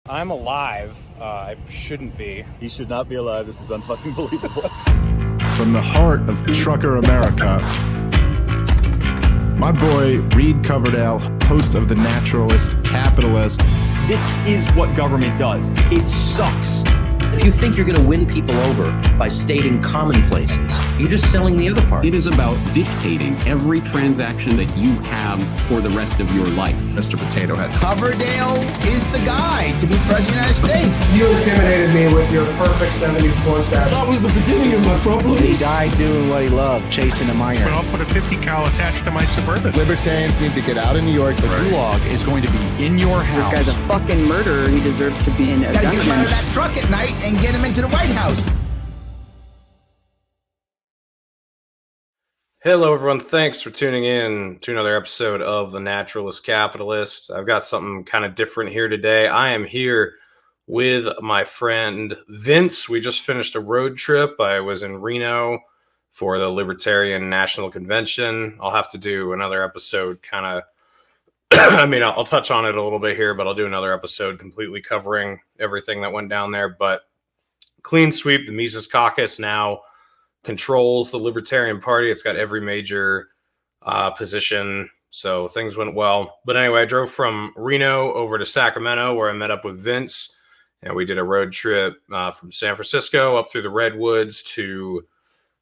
I'm alive. I shouldn't be. He should not be alive. This is unfucking believable. From the heart of trucker America, my boy Reed Coverdale, host of The Naturalist Capitalist. This is what government does. It sucks. If you think you're going to win people over by stating commonplaces, you're just selling the other part. It is about dictating every transaction that you have for the rest of your life. Mr. Potato Head. Coverdale is the guy to be president of the United States. You intimidated me with your perfect 74 stat. That was the beginning of my problems. He died doing what he loved, chasing a minor. I'll put a 50 cal attached to my Suburban. Libertarians need to get out of New York. The gulag is going to be in your house. This guy's a fucking murderer. He deserves to be in a Gotta get him out of that truck at night and get him into the White House. Hello, everyone. Thanks for tuning in to another episode of The Naturalist Capitalist. I've got something kind of different here today. I am here with my friend Vince. We just finished a road trip. I was in Reno for the Libertarian National Convention. I'll have to do another episode kind of, I'll touch on it a little bit here, but I'll do another episode completely covering everything that went down there. But clean sweep, the Mises Caucus now controls the Libertarian Party. It's got every major position, so things went well. But anyway, I drove from Reno over to Sacramento, where I met up with Vince, and we did a road trip from San Francisco up through the Redwoods to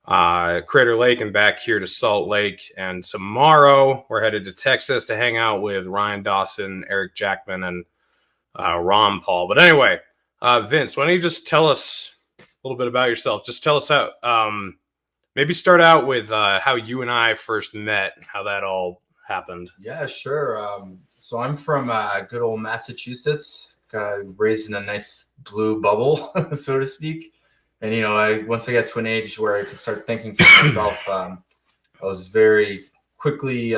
Crater Lake and back here to Salt Lake. And tomorrow we're headed to Texas to hang out with Ryan Dawson, Eric Jackman, and Ron Paul. But anyway, Vince, why don't you just tell us a little bit about yourself? Just tell us how, maybe start out with how you and I first met, how that all happened. Yeah, sure. So I'm from good old Massachusetts, raised in a nice blue bubble, so to speak. And, once I got to an age where I could start thinking for myself, I was very quickly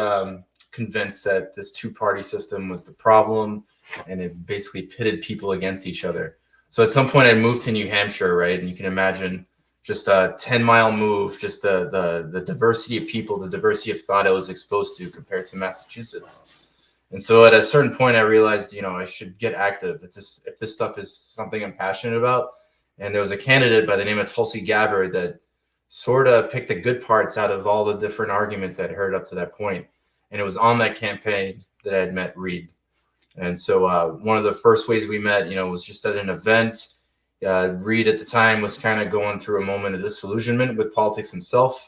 convinced that this two-party system was the problem, and it basically pitted people against each other. So at some point I moved to New Hampshire, right? And you can imagine just a 10-mile move, just the diversity of people, the diversity of thought I was exposed to compared to Massachusetts. And so at a certain point I realized, I should get active if this stuff is something I'm passionate about. And there was a candidate by the name of Tulsi Gabbard that sort of picked the good parts out of all the different arguments I'd heard up to that point. And it was on that campaign that I had met Reed. And so one of the first ways we met, was just at an event. Reed at the time was kind of going through a moment of disillusionment with politics himself,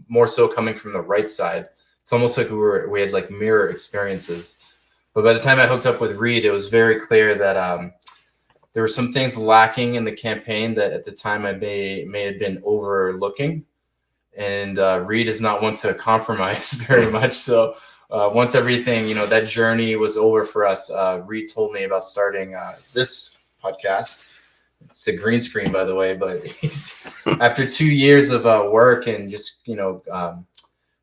more so coming from the right side. It's almost like we had like mirror experiences. But by the time I hooked up with Reed, it was very clear that there were some things lacking in the campaign that at the time I may have been overlooking. And Reed is not one to compromise very much. So once everything, that journey was over for us, Reed told me about starting this podcast. It's a green screen, by the way, but after 2 years of work and just,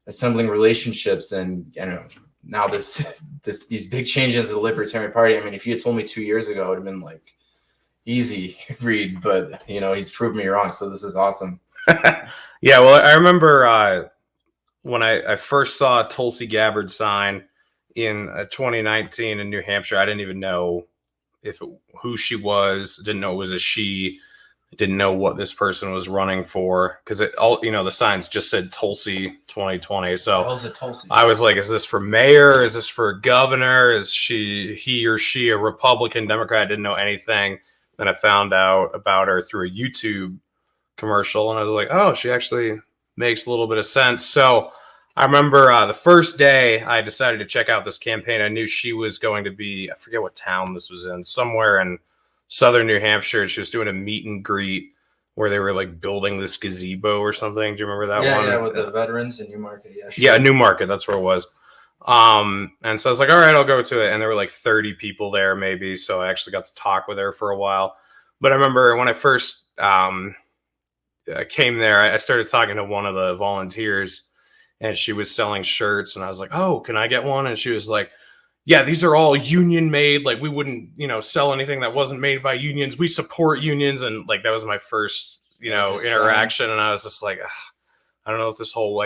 assembling relationships and, now these big changes in the Libertarian Party. I mean, if you had told me 2 years ago, it would have been like easy, Reed, but, he's proved me wrong. So this is awesome. Yeah, well, I remember when I first saw Tulsi Gabbard sign in 2019 in New Hampshire. I didn't even know who she was. Didn't know it was a she. Didn't know what this person was running for, because the signs just said Tulsi 2020. So Tulsi? I was like, is this for mayor? Is this for governor? Is he or she a Republican, Democrat? I didn't know anything. Then I found out about her through a YouTube commercial, and I was like, oh, she actually makes a little bit of sense. So I remember the first day I decided to check out this campaign, I knew she was going to be, I forget what town this was in, somewhere in southern New Hampshire. She was doing a meet and greet where they were like building this gazebo or something. Do you remember that one? Yeah, with the veterans in Newmarket. Yeah, sure. Yeah, Newmarket, that's where it was. And so I was like, all right, I'll go to it. And there were like 30 people there maybe. So I actually got to talk with her for a while. But I remember when I first came there, I started talking to one of the volunteers, and she was selling shirts. And I was like, oh, can I get one? And she was like, yeah, these are all union made. Like, we wouldn't, sell anything that wasn't made by unions. We support unions. And like, that was my first, interaction. And I was just like, I don't know if this whole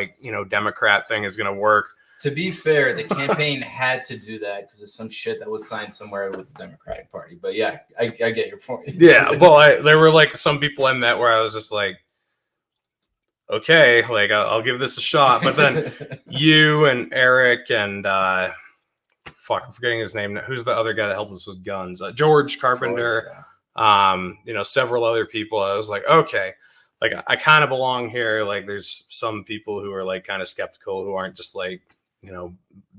Democrat thing is going to work. To be fair, the campaign had to do that because of some shit that was signed somewhere with the Democratic Party. But yeah, I get your point. Yeah, well, there were like some people I met where I was just like, okay, like I'll give this a shot. But then you and Eric and fuck, I'm forgetting his name. Who's the other guy that helped us with guns? George Carpenter. Several other people. I was like, okay, like I kind of belong here. Like there's some people who are like kind of skeptical who aren't just like,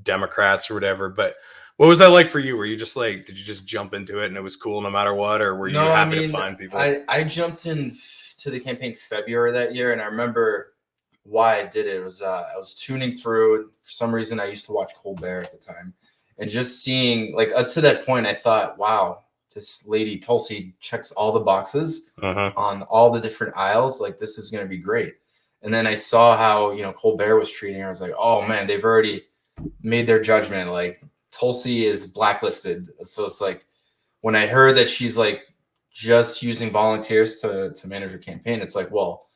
Democrats or whatever. But what was that like for you? Were you just like, did you just jump into it and it was cool no matter what? Or were you happy to find people? I jumped in to the campaign February that year. And I remember why I did it. It was I was tuning through. For some reason, I used to watch Colbert at the time. And just seeing, like, up to that point, I thought, wow, this lady, Tulsi, checks all the boxes on all the different aisles. Like, this is going to be great. And then I saw how, Colbert was treating her. I was like, oh, man, they've already made their judgment. Like, Tulsi is blacklisted. So it's like, when I heard that she's, like, just using volunteers to manage her campaign, it's like, well,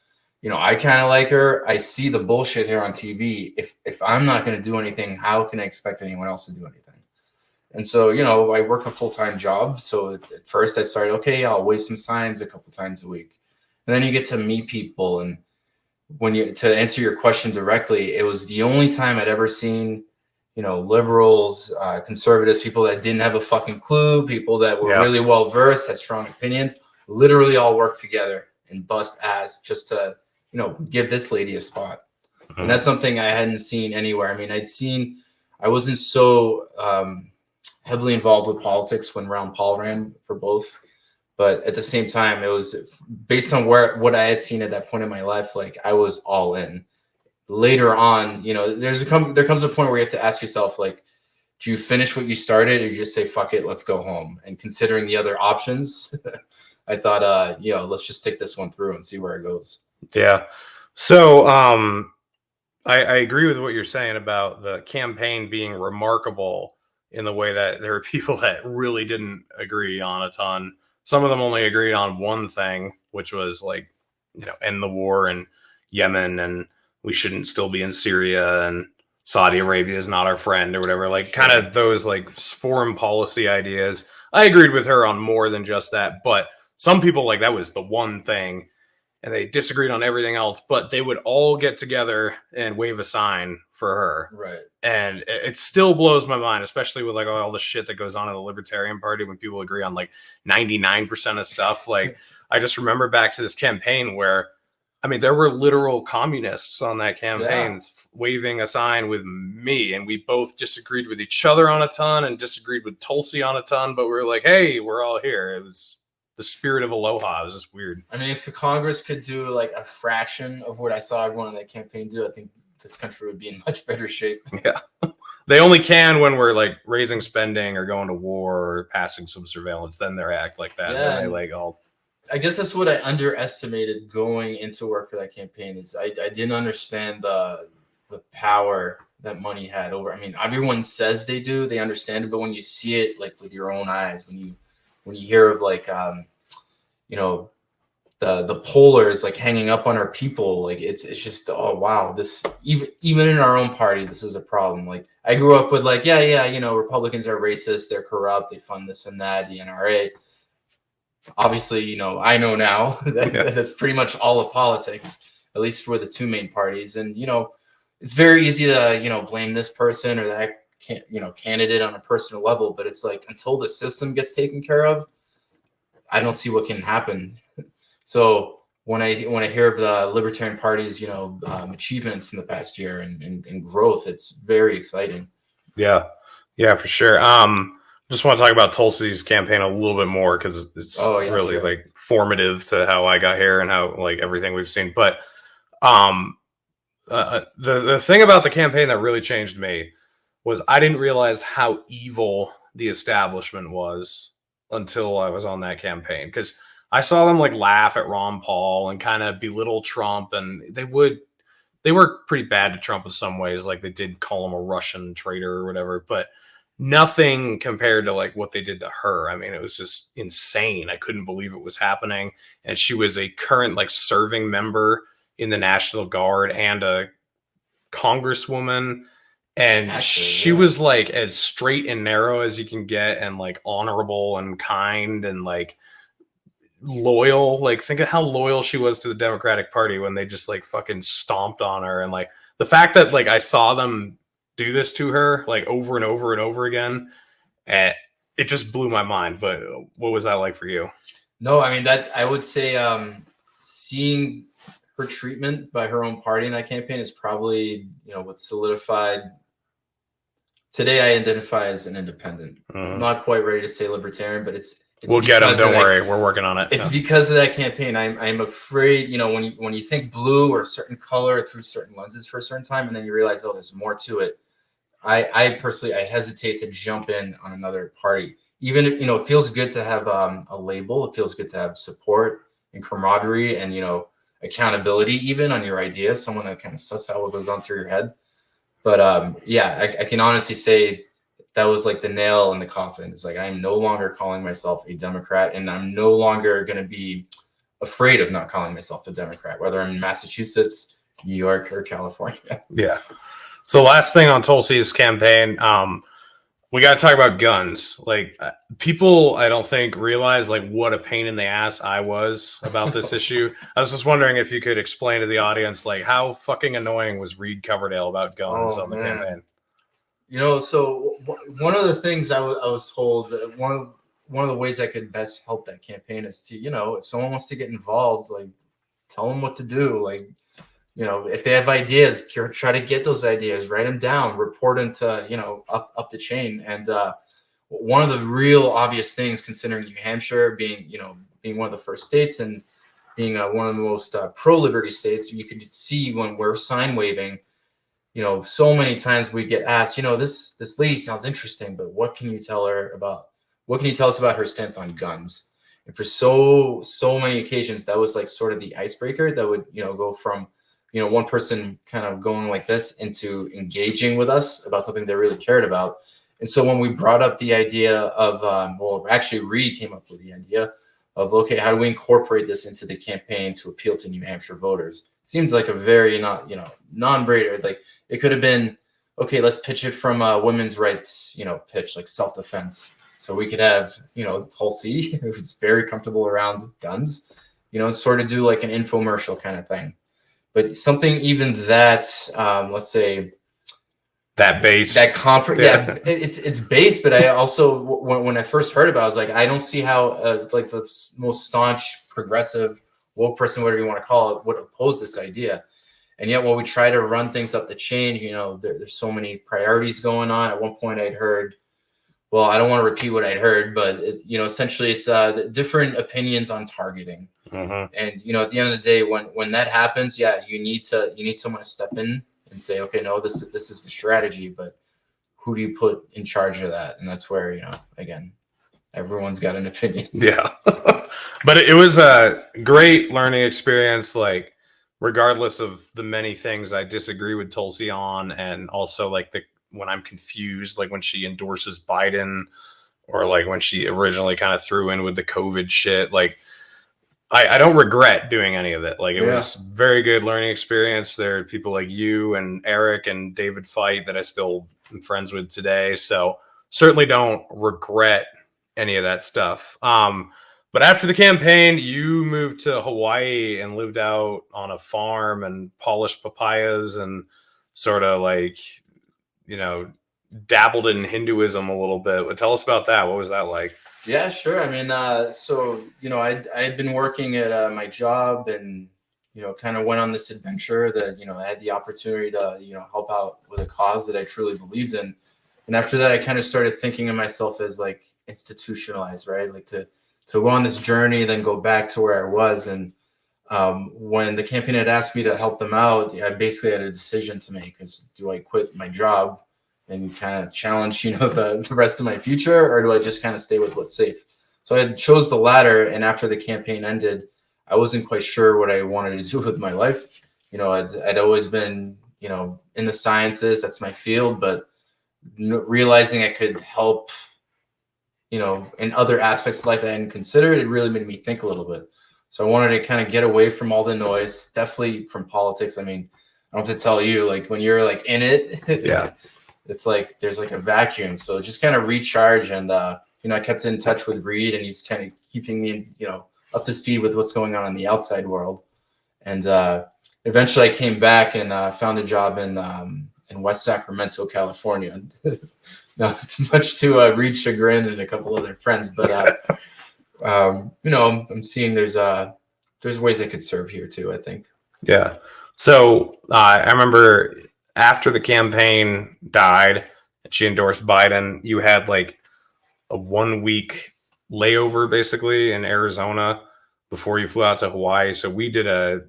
I kind of like her. I see the bullshit here on TV. If I'm not going to do anything, how can I expect anyone else to do anything? And so, I work a full-time job. So at first I started, okay, I'll wave some signs a couple times a week. And then you get to meet people. And to answer your question directly, it was the only time I'd ever seen, liberals, conservatives, people that didn't have a fucking clue, people that were really well-versed, had strong opinions, literally all work together and bust ass just to, give this lady a spot. And that's something I hadn't seen anywhere. I mean, I wasn't so heavily involved with politics when Ron Paul ran for both. But at the same time, it was based on what I had seen at that point in my life. Like, I was all in. Later on, there comes a point where you have to ask yourself, like, do you finish what you started, or you just say, fuck it, let's go home? And considering the other options, I thought, let's just stick this one through and see where it goes. Yeah. So I agree with what you're saying about the campaign being remarkable in the way that there were people that really didn't agree on a ton. Some of them only agreed on one thing, which was like, end the war in Yemen and we shouldn't still be in Syria and Saudi Arabia is not our friend or whatever. Like kind of those like foreign policy ideas. I agreed with her on more than just that, but some people like that was the one thing and they disagreed on everything else, but they would all get together and wave a sign for her. Right. And it still blows my mind, especially with like all the shit that goes on in the Libertarian Party when people agree on like 99% of stuff. Like I just remember back to this campaign where, I mean, there were literal communists on that campaign waving a sign with me, and we both disagreed with each other on a ton and disagreed with Tulsi on a ton, but we were like, hey, we're all here. It was the spirit of Aloha. It was just weird. I mean, if Congress could do like a fraction of what I saw everyone on that campaign do, I think this country would be in much better shape. Yeah. They only can when we're like raising spending or going to war or passing some surveillance. Then they act like that. Yeah. They like all. I guess that's what I underestimated going into work for that campaign is I didn't understand the power that money had over. I mean, everyone says they do, they understand it, but when you see it like with your own eyes, when you hear of like the pollers like hanging up on our people, like it's just, oh wow, this even in our own party, this is a problem. Like I grew up with like Republicans are racist, they're corrupt, they fund this and that, the NRA. Obviously, I know now that that's pretty much all of politics, at least for the two main parties. And, it's very easy to, blame this person or that, candidate on a personal level. But it's like until the system gets taken care of, I don't see what can happen. So when I hear of the Libertarian Party's, achievements in the past year and growth, it's very exciting. Yeah, for sure. Just want to talk about Tulsi's campaign a little bit more because it's really like formative to how I got here and how like everything we've seen. But the thing about the campaign that really changed me was I didn't realize how evil the establishment was until I was on that campaign, because I saw them like laugh at Ron Paul and kind of belittle Trump, and they were pretty bad to Trump in some ways. Like they did call him a Russian traitor or whatever, but nothing compared to like what they did to her. I mean, it was just insane. I couldn't believe it was happening. And she was a current like serving member in the National Guard and a congresswoman. And Actually, she was like as straight and narrow as you can get, and like honorable and kind and like loyal. Like, think of how loyal she was to the Democratic Party when they just like fucking stomped on her. And like the fact that like I saw them do this to her like over and over and over again, it just blew my mind. But what was that like for you? No, I mean, that I would say seeing her treatment by her own party in that campaign is probably, what solidified. Today I identify as an independent. I'm not quite ready to say libertarian, but it's we'll get them. Don't worry, we're working on it. It's because of that campaign. I'm afraid, when you think blue or a certain color through certain lenses for a certain time, and then you realize, oh, there's more to it. I personally hesitate to jump in on another party. Even if, it feels good to have a label. It feels good to have support and camaraderie and, accountability even on your ideas. Someone that kind of suss out what goes on through your head. But I can honestly say that was like the nail in the coffin. It's like, I'm no longer calling myself a Democrat, and I'm no longer going to be afraid of not calling myself a Democrat, whether I'm in Massachusetts, New York, or California. Yeah. So last thing on Tulsi's campaign, we got to talk about guns. Like, people, I don't think realize like what a pain in the ass I was about this issue. I was just wondering if you could explain to the audience, like, how fucking annoying was Reed Coverdale about guns on the campaign? So one of the things I was told that one of the ways I could best help that campaign is to, if someone wants to get involved, like, tell them what to do. Like, if they have ideas, try to get those ideas, write them down, report them to, up the chain. And one of the real obvious things, considering New Hampshire being one of the first states and being one of the most pro-liberty states, you could see when we're sign waving, so many times we get asked, this lady sounds interesting, but what can you tell us about her stance on guns? And for so many occasions, that was like sort of the icebreaker that would, go from, one person kind of going like this into engaging with us about something they really cared about. And so when we brought up the idea of, actually Reed came up with the idea of, okay, how do we incorporate this into the campaign to appeal to New Hampshire voters? Seemed like a very non-brainer. Like, it could have been, okay, let's pitch it from a women's rights, pitch, like self-defense. So we could have, Tulsi, who's very comfortable around guns, sort of do like an infomercial kind of thing. But something even that, let's say, that base, it's base. But I also, when I first heard about it, I was like, I don't see how like the most staunch progressive woke person, whatever you want to call it, would oppose this idea. And yet when we try to run things up the chain, there's so many priorities going on. At one point I'd heard, well, I don't want to repeat what I'd heard, but essentially it's different opinions on targeting. And, at the end of the day, when that happens, you need someone to step in and say, okay, no, this is the strategy, but who do you put in charge of that? And that's where, again, everyone's got an opinion. Yeah. But it was a great learning experience. Like, regardless of the many things I disagree with Tulsi on, and also like when I'm confused, like when she endorses Biden, or like when she originally kind of threw in with the COVID shit, like I don't regret doing any of it. Like, it was very good learning experience. There are people like you and Eric and David Fight that I still am friends with today. So certainly don't regret any of that stuff. But after the campaign, you moved to Hawaii and lived out on a farm and polished papayas and sort of like, dabbled in Hinduism a little bit. Tell us about that. What was that like? Yeah, sure. I mean, I had been working at my job and, kind of went on this adventure that, I had the opportunity to, help out with a cause that I truly believed in. And after that, I kind of started thinking of myself as like institutionalized, right? Like to go on this journey, then go back to where I was. And when the campaign had asked me to help them out, I basically had a decision to make. Do I quit my job and kind of challenge, the rest of my future, or do I just kind of stay with what's safe? So I chose the latter. And after the campaign ended, I wasn't quite sure what I wanted to do with my life. I'd always been, in the sciences, that's my field, but realizing I could help, in other aspects of life I hadn't considered, it really made me think a little bit. So I wanted to kind of get away from all the noise, definitely from politics. I mean, I don't have to tell you, like, when you're like in it, it's like there's like a vacuum. So just kind of recharge. And I kept in touch with Reed, and he's kind of keeping me, up to speed with what's going on in the outside world. And eventually I came back and found a job in West Sacramento, California. No, it's much to Reed's chagrin and a couple other friends, but I'm seeing there's ways I could serve here too, I think. Yeah. So I remember after the campaign died and she endorsed Biden, you had like a 1 week layover basically in Arizona before you flew out to Hawaii. So we did a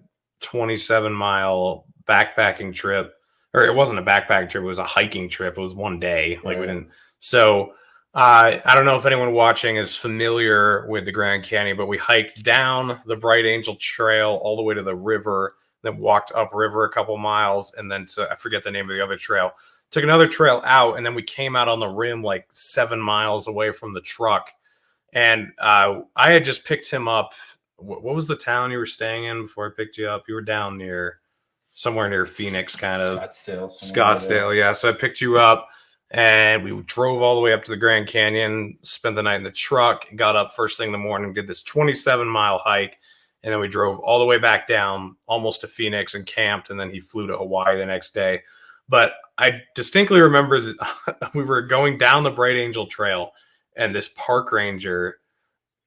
27-mile backpacking trip, or it wasn't a backpacking trip. It was a hiking trip. It was 1 day. Like we didn't. So I don't know if anyone watching is familiar with the Grand Canyon, but we hiked down the Bright Angel Trail all the way to the river, then walked upriver a couple miles, and then I forget the name of the other trail. Took another trail out, and then we came out on the rim like 7 miles away from the truck. And I had just picked him up. What was the town you were staying in before I picked you up? You were down somewhere near Phoenix, kind of. Scottsdale, yeah. So I picked you up, and we drove all the way up to the Grand Canyon, spent the night in the truck, got up first thing in the morning, did this 27-mile hike, and then we drove all the way back down almost to Phoenix and camped, and then he flew to Hawaii the next day. But I distinctly remember that we were going down the Bright Angel Trail, and this park ranger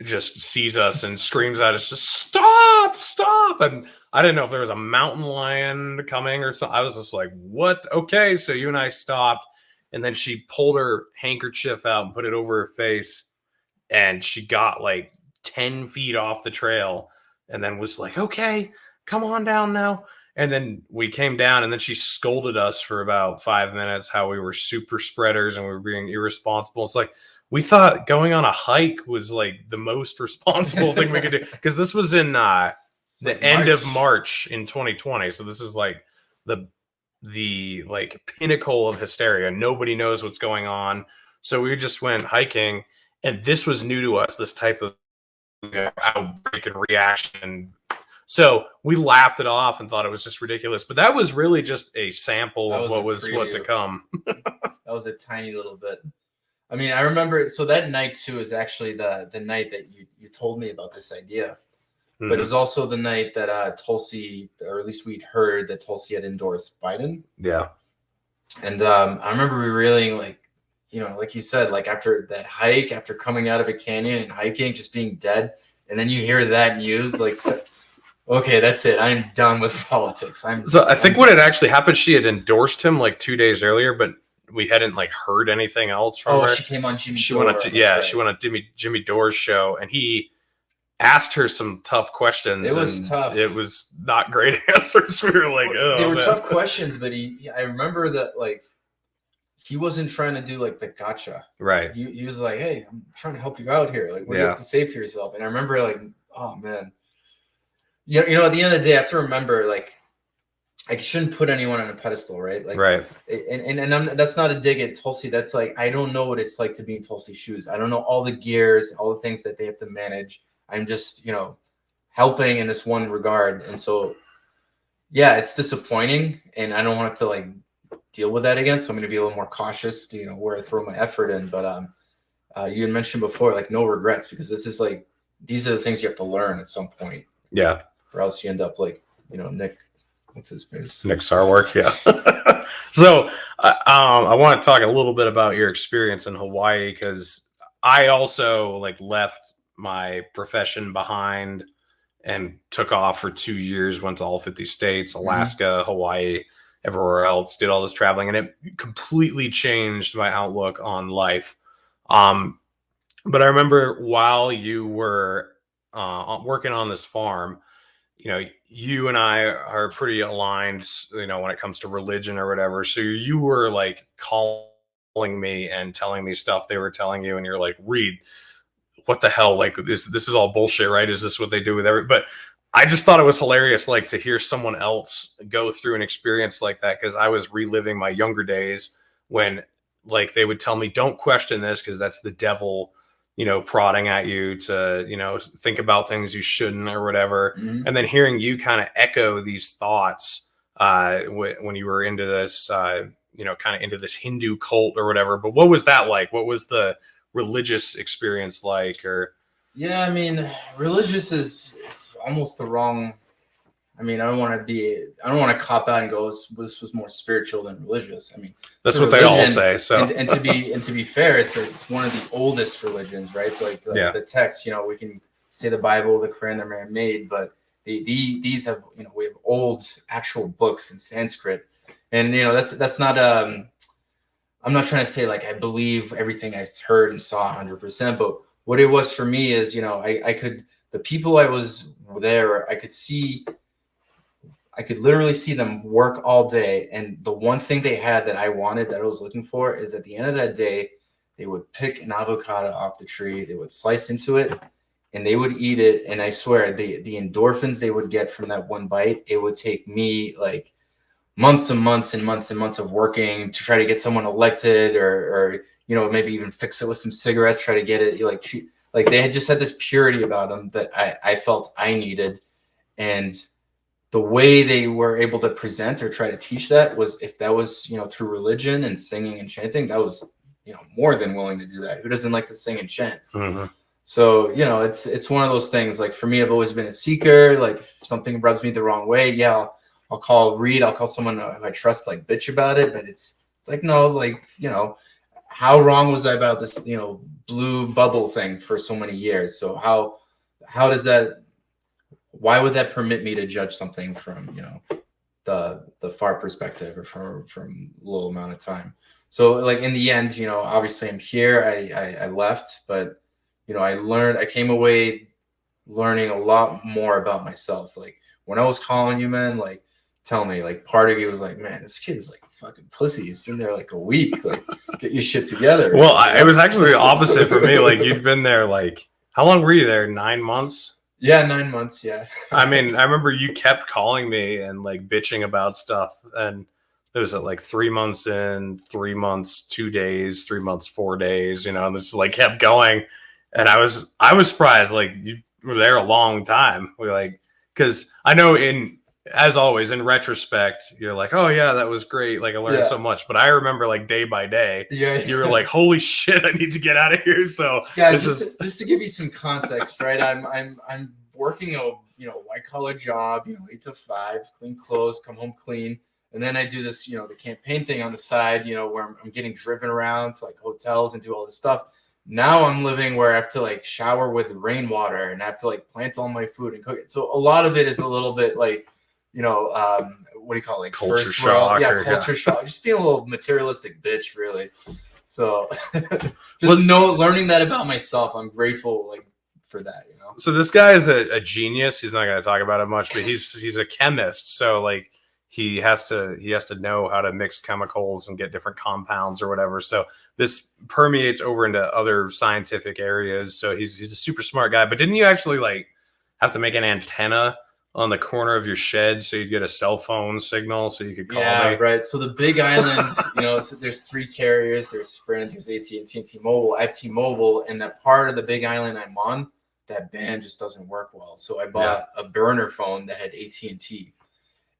just sees us and screams at us, just stop, stop. And I didn't know if there was a mountain lion coming or something. I was just like, what? Okay. So you and I stopped, and then she pulled her handkerchief out and put it over her face, and she got like 10 feet off the trail and then was like, okay, come on down now. And then we came down, and then she scolded us for about 5 minutes, how we were super spreaders and we were being irresponsible. It's like, we thought going on a hike was like the most responsible thing we could do. Because this was in the end of March in 2020. So this is like the like pinnacle of hysteria. Nobody knows what's going on. So we just went hiking, and this was new to us, this type of outbreak and reaction. So we laughed it off and thought it was just ridiculous. But that was really just a sample of what to come. That was a tiny little bit. I mean, I remember, so that night too is actually the night that you told me about this idea. Mm-hmm. But it was also the night that Tulsi, or at least we'd heard that Tulsi had endorsed Biden. Yeah. And I remember we really like you said, like after that hike, after coming out of a canyon and hiking, just being dead. And then you hear that news, like, okay, that's it. I'm done with politics. I think what had actually happened, she had endorsed him like 2 days earlier, but we hadn't like heard anything else from her. She came on Jimmy Dore. She went on Jimmy Dore's show, and he asked her some tough questions. It was tough. It was not great answers. We were like, oh, they were tough questions, but I remember that like he wasn't trying to do like the gotcha. Right. He was like, hey, I'm trying to help you out here. Like, what do you have to say for yourself? And I remember like, oh man. At the end of the day, I have to remember, like, I shouldn't put anyone on a pedestal, right? Like, right. And that's not a dig at Tulsi. That's like, I don't know what it's like to be in Tulsi's shoes. I don't know all the gears, all the things that they have to manage. I'm just, helping in this one regard. And so, yeah, it's disappointing, and I don't want to like deal with that again. So I'm going to be a little more cautious, to, where I throw my effort in. But you had mentioned before, like, no regrets, because this is like, these are the things you have to learn at some point. Yeah. Or else you end up like, Nick, what's his face? Nick Sarwark, yeah. So I want to talk a little bit about your experience in Hawaii, because I also like left my profession behind and took off for 2 years, went to all 50 states, Alaska, Hawaii, everywhere else, did all this traveling, and it completely changed my outlook on life. But I remember while you were working on this farm, you and I are pretty aligned, when it comes to religion or whatever. So you were like calling me and telling me stuff they were telling you, and you're like, Reed, what the hell? Like, this is all bullshit, right? Is this what they do with but I just thought it was hilarious, like, to hear someone else go through an experience like that, because I was reliving my younger days when, like, they would tell me, don't question this because that's the devil, prodding at you to, think about things you shouldn't or whatever. Mm-hmm. And then hearing you kind of echo these thoughts when you were into this, kind of into this Hindu cult or whatever. But what was that like? What was the religious experience like? Or yeah, I mean, religious is almost the wrong. I mean, I don't want to cop out and go, this was more spiritual than religious. I mean, that's what they all say. So, and to be fair, it's one of the oldest religions, right? So like the text, we can say the Bible, the Quran, they're man-made, but these have, we have old actual books in Sanskrit, and that's not. I'm not trying to say like I believe everything I heard and saw 100%, but what it was for me is, I could, the people I was there, I could literally see them work all day. And the one thing they had that I wanted, that I was looking for, is at the end of that day, they would pick an avocado off the tree, they would slice into it, and they would eat it. And I swear, the endorphins they would get from that one bite, it would take me like months and months and months and months of working to try to get someone elected, or maybe even fix it with some cigarettes, try to get it like they had just had this purity about them that I felt I needed. And the way they were able to present or try to teach that was, if that was, through religion and singing and chanting, that was, more than willing to do that. Who doesn't like to sing and chant? Mm-hmm. So, it's one of those things. Like for me, I've always been a seeker. Like if something rubs me the wrong way, yeah, I'll call someone who I trust, like bitch about it. But it's like, no, like, how wrong was I about this, blue bubble thing for so many years? So how does that, why would that permit me to judge something from, the far perspective, or from a little amount of time? So like in the end, obviously I'm here, I left, but, I came away learning a lot more about myself. Like when I was calling you, man, like, tell me, like, part of you was like, man, this kid's like a fucking pussy. He's been there like a week. Like, get your shit together. Well, it was actually the opposite for me. Like, you'd been there, like, how long were you there? 9 months? Yeah, 9 months. Yeah. I mean, I remember you kept calling me and like bitching about stuff. And it was like 3 months in, 3 months, 2 days, 3 months, 4 days, and this like kept going. And I was surprised. Like, you were there a long time. Because I know as always, in retrospect, you're like, oh yeah, that was great. Like I learned so much, but I remember like day by day, you were like, holy shit, I need to get out of here. So guys, just to give you some context, right? I'm working a white collar job, 8 to 5, clean clothes, come home clean, and then I do this, the campaign thing on the side, where I'm getting driven around to like hotels and do all this stuff. Now I'm living where I have to like shower with rainwater and I have to like plant all my food and cook it. So a lot of it is a little bit like, what do you call it? Like culture shock. Culture shock. Just being a little materialistic bitch, really. So learning that about myself, I'm grateful like for that, So this guy is a genius. He's not going to talk about it much, but he's a chemist. So like he has to know how to mix chemicals and get different compounds or whatever. So this permeates over into other scientific areas. So he's a super smart guy. But didn't you actually like have to make an antenna on the corner of your shed so you'd get a cell phone signal so you could call me? Yeah, right. So the Big Islands, so there's 3 carriers. There's Sprint, there's AT&T, and T-Mobile. I have T-Mobile, and that part of the Big Island I'm on, that band just doesn't work well. So I bought a burner phone that had AT&T.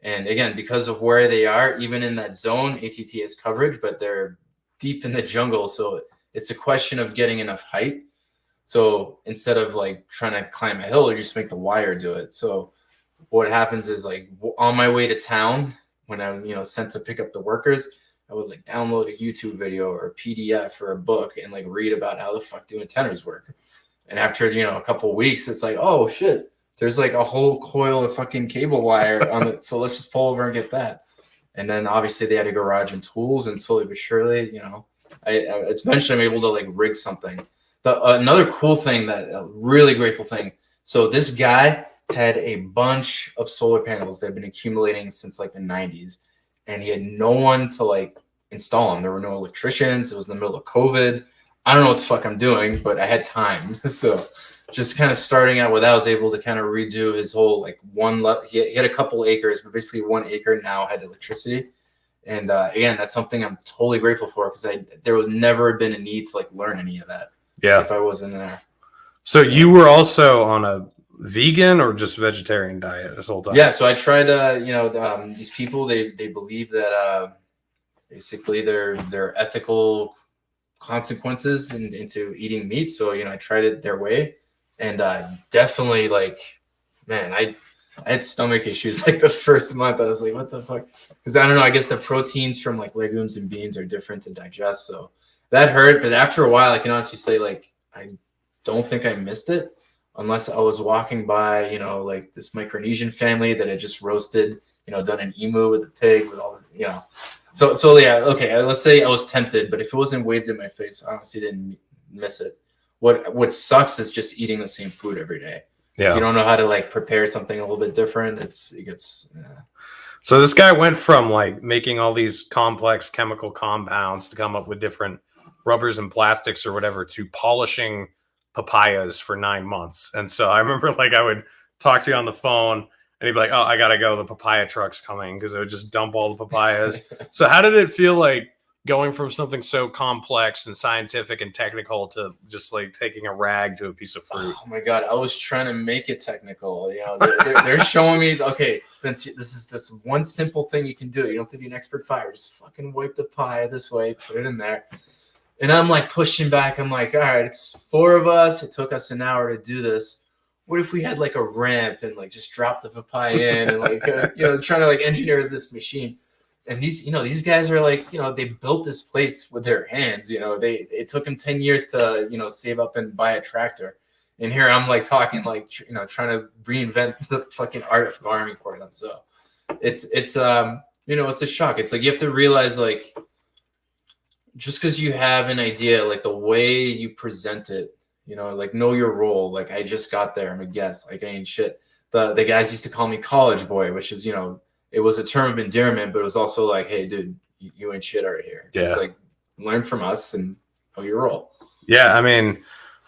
And again, because of where they are, even in that zone, AT&T has coverage, but they're deep in the jungle. So it's a question of getting enough height. So instead of like trying to climb a hill, you just make the wire do it. So what happens is like on my way to town, when I'm, sent to pick up the workers, I would like download a YouTube video or a PDF or a book and like read about how the fuck do antennas work. And after, a couple of weeks, it's like, oh shit, there's like a whole coil of fucking cable wire on it. So let's just pull over and get that. And then obviously they had a garage and tools, and slowly but surely, eventually I'm able to like rig something. Another cool thing, a really grateful thing. So this guy had a bunch of solar panels that have been accumulating since like the 90s, and he had no one to like install them. There were no electricians. It was in the middle of COVID. I don't know what the fuck I'm doing, but I had time. So just kind of starting out with that, I was able to kind of redo his whole like he had a couple acres, but basically 1 acre now had electricity. And again, that's something I'm totally grateful for, because there was never been a need to like learn any of that. Yeah, if I wasn't there. So you were also on a vegan or just vegetarian diet this whole time? Yeah, so I tried these people, they believe that basically their ethical consequences into eating meat. So, I tried it their way, and definitely, like, man, I had stomach issues like the first month. I was like, what the fuck? Because I don't know, I guess the proteins from like legumes and beans are different to digest. So that hurt. But after a while, I can honestly say, like, I don't think I missed it, unless I was walking by, like this Micronesian family that had just roasted, done an emu with a pig with all the, So yeah, okay, let's say I was tempted, but if it wasn't waved in my face, I honestly didn't miss it. What sucks is just eating the same food every day. Yeah. If you don't know how to like prepare something a little bit different, it gets. Yeah. So this guy went from like making all these complex chemical compounds to come up with different rubbers and plastics or whatever to polishing papayas for 9 months. And so I remember like I would talk to you on the phone and he'd be like, oh, I got to go. The papaya truck's coming, because it would just dump all the papayas. So how did it feel like going from something so complex and scientific and technical to just like taking a rag to a piece of fruit? Oh my God. I was trying to make it technical. They're showing me, okay, Vince, this is this one simple thing you can do. You don't have to be an expert fire. Just fucking wipe the pie this way, put it in there. And I'm like pushing back. I'm like, all right, it's 4 of us. It took us an hour to do this. What if we had like a ramp and like just drop the papaya in and like, trying to like engineer this machine. And these guys are like, they built this place with their hands. It took them 10 years to, save up and buy a tractor. And here I'm like talking like, trying to reinvent the fucking art of farming for them. So it's a shock. It's like, you have to realize, like, just because you have an idea, like the way you present it, like know your role. Like, I just got there. I'm a guest. Like, I ain't shit. The guys used to call me college boy, which is, it was a term of endearment, but it was also like, hey, dude, you ain't shit right here. Yeah. Just like learn from us and know your role. Yeah. I mean,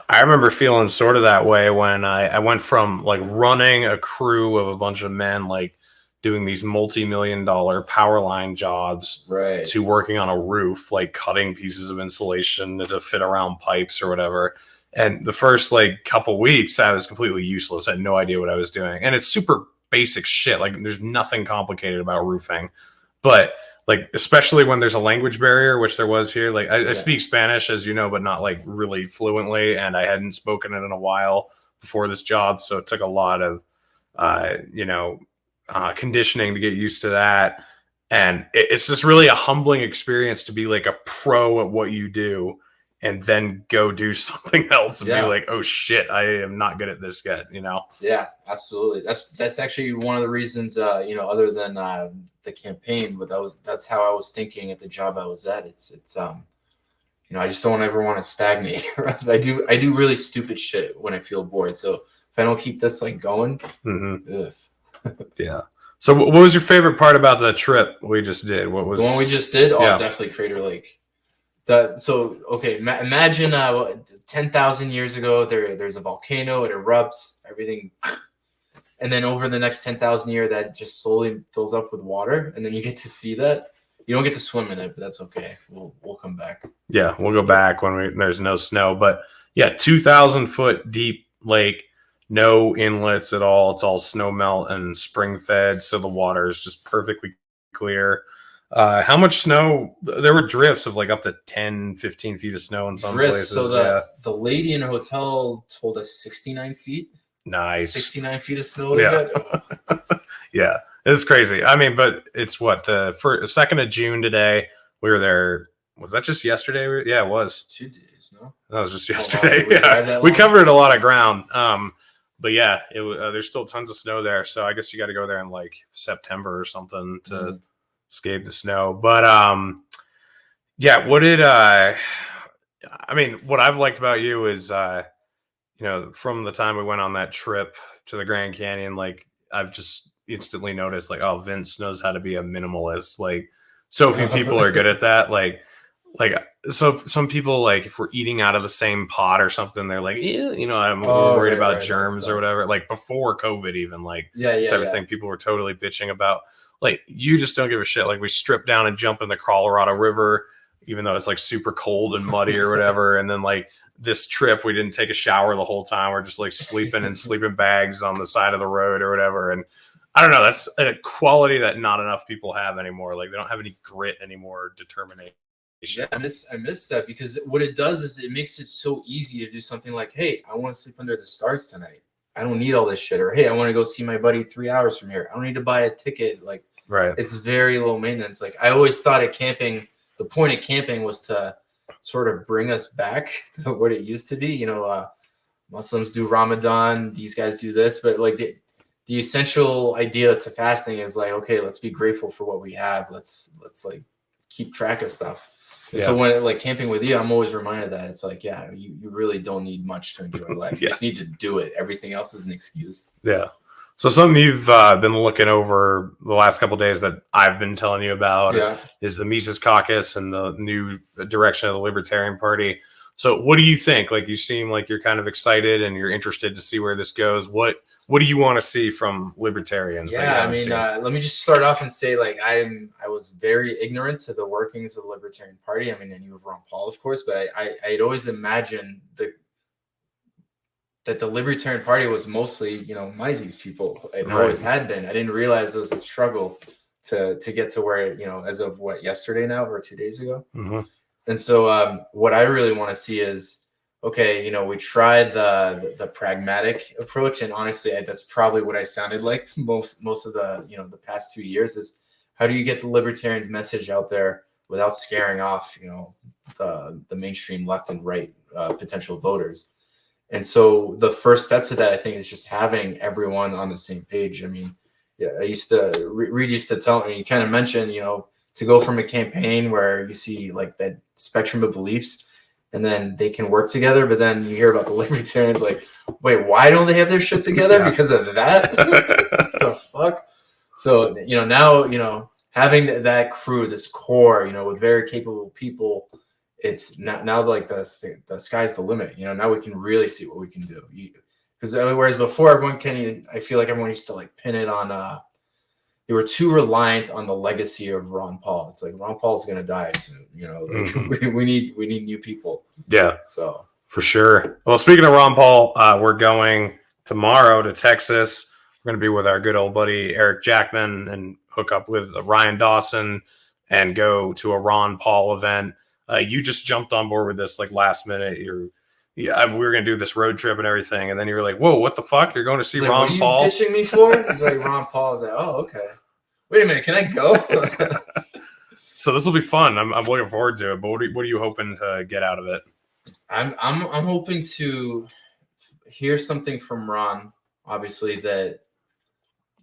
I remember feeling sort of that way when I went from like running a crew of a bunch of men, like doing these multi-million-dollar power line jobs, right, to working on a roof, like cutting pieces of insulation to fit around pipes or whatever. And the first like couple weeks, I was completely useless. I had no idea what I was doing. And it's super basic shit. Like, there's nothing complicated about roofing. But like, especially when there's a language barrier, which there was here. Like, I speak Spanish, as you know, but not like really fluently. And I hadn't spoken it in a while before this job. So it took a lot of, conditioning to get used to that. And it's just really a humbling experience to be like a pro at what you do and then go do something else and be like, oh shit, I am not good at this yet, Yeah, absolutely. That's actually one of the reasons, other than the campaign, but that's how I was thinking at the job I was at. It's I just don't ever want to stagnate. I do really stupid shit when I feel bored. So if I don't keep this like going, yeah. So what was your favorite part about the trip we just did? What was the one we just did? Oh, definitely Crater Lake. Imagine 10,000 years ago, there's a volcano, it erupts, everything, and then over the next 10,000 years, that just slowly fills up with water, and then you get to see that. You don't get to swim in it, but that's okay. We'll come back. Yeah, we'll go back when there's no snow. But yeah, 2,000 foot deep lake, no inlets at all. It's all snow melt and spring fed, so the water is just perfectly clear. How much snow? There were drifts of like up to 10, 15 feet of snow in some places. So the lady in the hotel told us 69 feet. Nice. 69 feet of snow. Yeah. Yeah. It's crazy. I mean, but it's what, the 2nd of June today. We were there. Was that just yesterday? Yeah, it was. 2 days, no? That was just yesterday. Yeah. We covered a lot of ground. But yeah, there's still tons of snow there. So I guess you got to go there in like September or something to escape the snow. But yeah, what I've liked about you is, from the time we went on that trip to the Grand Canyon, like I've just instantly noticed like, oh, Vince knows how to be a minimalist. Like, so few people are good at that. Like, so some people, like if we're eating out of the same pot or something, they're like, I'm worried about germs or whatever. Like before COVID, even like thing people were totally bitching about. Like, you just don't give a shit. Like, we strip down and jump in the Colorado River, even though it's like super cold and muddy or whatever. And then like this trip, we didn't take a shower the whole time. We're just like sleeping in sleeping bags on the side of the road or whatever. And I don't know. That's a quality that not enough people have anymore. Like they don't have any grit anymore, determination. Yeah, I miss that, because what it does is it makes it so easy to do something like, hey, I want to sleep under the stars tonight. I don't need all this shit. Or, hey, I want to go see my buddy 3 hours from here. I don't need to buy a ticket. Like, right. It's very low maintenance. Like, I always thought at camping, the point of camping was to sort of bring us back to what it used to be. You know, Muslims do Ramadan. These guys do this. But, like, the essential idea to fasting is like, okay, let's be grateful for what we have. Let's like keep track of stuff. And so when like camping with you, I'm always reminded that it's like, yeah, you really don't need much to enjoy life. You just need to do it. Everything else is an excuse. Yeah. So something you've been looking over the last couple of days that I've been telling you about is the Mises Caucus and the new direction of the Libertarian Party. So what do you think? Like, you seem like you're kind of excited and you're interested to see where this goes. What do you want to see from libertarians? Yeah, I mean, let me just start off and say, like, I was very ignorant to the workings of the Libertarian Party. I mean, I knew of Ron Paul, of course, but I'd always imagined that the Libertarian Party was mostly, you know, Mises people. It always had been. I didn't realize it was a struggle to get to where, you know, as of yesterday now or 2 days ago. Mm-hmm. And so what I really want to see is, okay, you know, we tried the pragmatic approach, and honestly, that's probably what I sounded like most of the, you know, the past 2 years, is how do you get the libertarians' message out there without scaring off, you know, the mainstream left and right potential voters. And so the first step to that, I think, is just having everyone on the same page. I mean, yeah, Reed used to tell me, you kind of mentioned, you know, to go from a campaign where you see like that spectrum of beliefs, and then they can work together, but then you hear about the libertarians like, wait, why don't they have their shit together? Because of that? What the fuck? So, you know, now, you know, having that crew, this core, you know, with very capable people, it's now like the sky's the limit. You know, now we can really see what we can do. Because whereas before, I feel like everyone used to like pin it on, they were too reliant on the legacy of Ron Paul. It's like Ron Paul's going to die soon. You know, we need new people. Yeah. So for sure. Well, speaking of Ron Paul, we're going tomorrow to Texas. We're going to be with our good old buddy Eric Jackman and hook up with Ryan Dawson and go to a Ron Paul event. You just jumped on board with this like last minute. We were going to do this road trip and everything. And then you were like, whoa, what the fuck? You're going to see like, Ron Paul? What are you dishing me for? He's like, Ron Paul. I was like, oh, okay. Wait a minute. Can I go? So this will be fun. I'm looking forward to it. But what are you hoping to get out of it? I'm hoping to hear something from Ron, obviously, that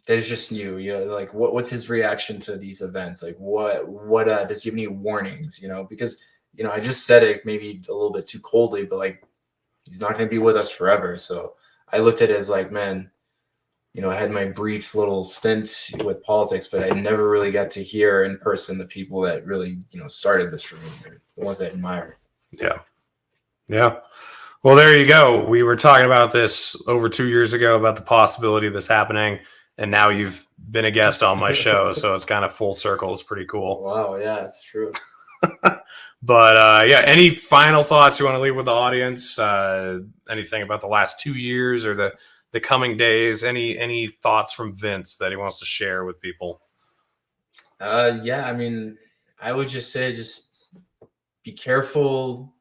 is just new. You know, like what's his reaction to these events? Like what does he have any warnings? You know, because, you know, I just said it maybe a little bit too coldly, but like, he's not going to be with us forever. So I looked at it as like, man, you know, I had my brief little stint with politics, but I never really got to hear in person the people that really, you know, started this for me, the ones that I admire. Yeah. Yeah. Well, there you go. We were talking about this over 2 years ago about the possibility of this happening. And now you've been a guest on my show. So it's kind of full circle. It's pretty cool. Wow. Yeah, it's true. But yeah, any final thoughts you want to leave with the audience? Anything about the last 2 years or the coming days? Any thoughts from Vince that he wants to share with people? Yeah, I mean, I would just say, just be careful.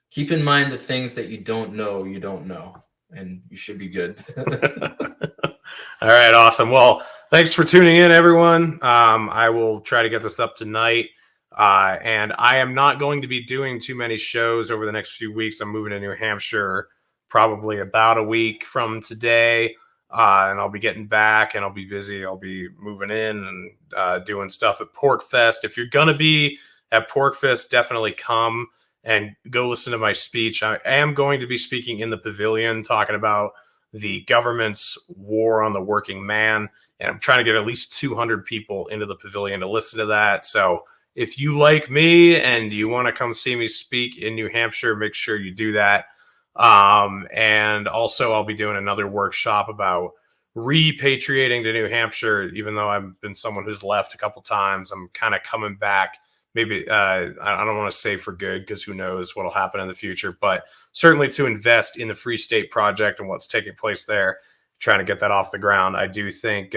Keep in mind the things that you don't know, and you should be good. All right, awesome. Well, thanks for tuning in, everyone. I will try to get this up tonight. And I am not going to be doing too many shows over the next few weeks. I'm moving to New Hampshire probably about a week from today. And I'll be getting back and I'll be busy. I'll be moving in and doing stuff at Pork Fest. If you're going to be at Pork Fest, definitely come and go listen to my speech. I am going to be speaking in the pavilion, talking about the government's war on the working man. And I'm trying to get at least 200 people into the pavilion to listen to that. So if you like me and you want to come see me speak in New Hampshire, make sure you do that. And also I'll be doing another workshop about repatriating to New Hampshire. Even though I've been someone who's left a couple times, I'm kind of coming back. Maybe I don't want to say for good, because who knows what'll happen in the future, but certainly to invest in the Free State Project and what's taking place there, trying to get that off the ground. I do think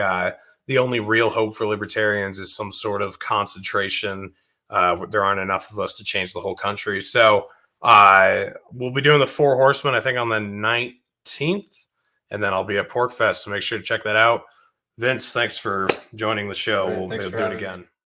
the only real hope for libertarians is some sort of concentration. There aren't enough of us to change the whole country. So we'll be doing the Four Horsemen, I think, on the 19th, and then I'll be at Pork Fest, so make sure to check that out. Vince, thanks for joining the show. Great. We'll do it again.